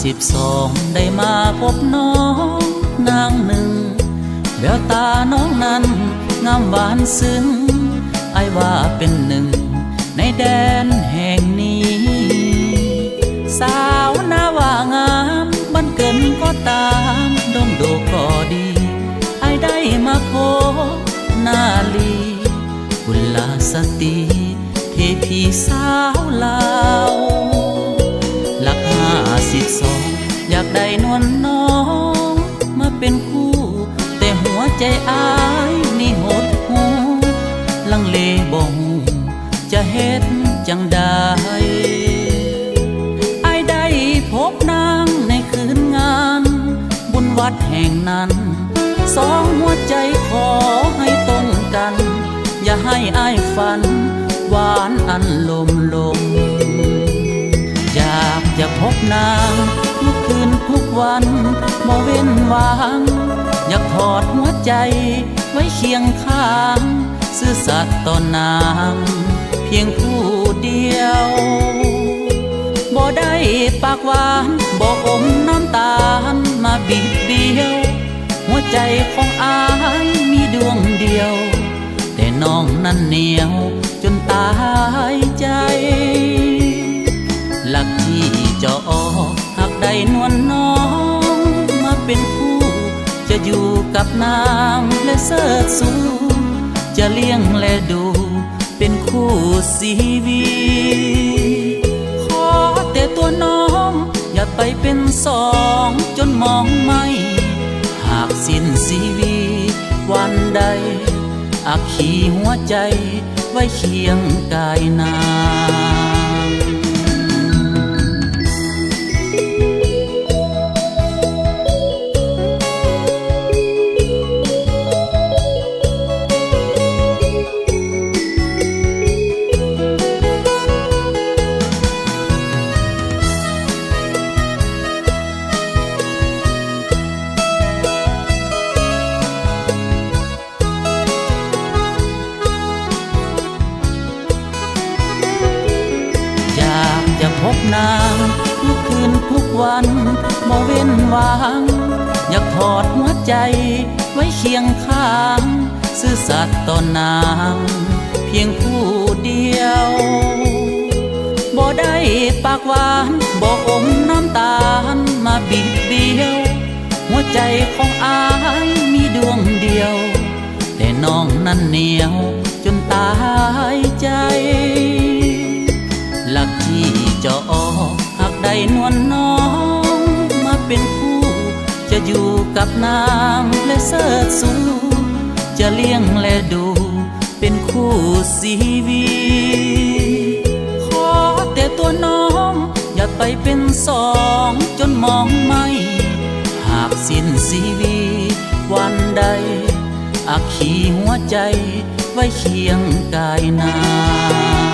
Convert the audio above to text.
52ได้มาพบน้องนางหนึ่งแววตาน้องนั้นงามหวานซึ้งอ้ายว่าเป็นหนึ่งในแดนแห่งนี้สาวนาว่างามบันเกินก็ตามดมโดก็ดีอ้ายได้มาพบนาลีกุลสตรีเทพีสาวลาวหลัก52อยากได้นวลน้องมาเป็นคู่แต่หัวใจอ้ายนี่หดหูลังเลบ่ฮู้จะเฮ็ดจังใดอ้ายได้พบนางในคืนงานบุญวัดแห่งนั้นสองหัวใจขอให้ตรงกันอย่าให้อ้ายฝันหวานอันลมอยากจะพบนางทุกคืนทุกวันบ่เว้นวางอยากถอดหัวใจไว้เคียงข้างซื่อสัตย์ต่อนางเพียงผู้เดียวบ่ได้ปากหวานบ่อมน้ำตาลมาบีบเบี้ยวหัวใจของอ้ายมีดวงเดียวแต่น้องนั้นเหนียวจนตายใจหลักที่จะออกหากได้นวลน้องมาเป็นคู่จะอยู่กับนางและเสิร์ชสูจะเลี้ยงและดูเป็นคู่ชีวิตขอแต่ตัวน้องอย่าไปเป็นสองจนมองไม่หากสิ้นชีวิตวันใดอักขีหัวใจไว้เคียงกายนางพบนางทุกคืนทุกวันบ่เว้นวางอยากถอดหัวใจไว้เคียงข้างซื่อสัตย์ต่อนางเพียงผู้เดียวบ่ได้ปากหวานบ่อมน้ำตาลมาบีบเบี้ยวหัวใจของอ้ายมีดวงเดียวแต่น้องนั้นเหนียวจนตายใจหลักที่จะออกหากได้นวลน้องมาเป็นคู่จะอยู่กับนางและเสิร์ชสูจะเลี้ยงและดูเป็นคู่ชีวิตขอแต่ตัวน้องอย่าไปเป็นสองจนมองไม่หากสิ้นชีวิตวันใดอักขีหัวใจไว้เคียงกายนาง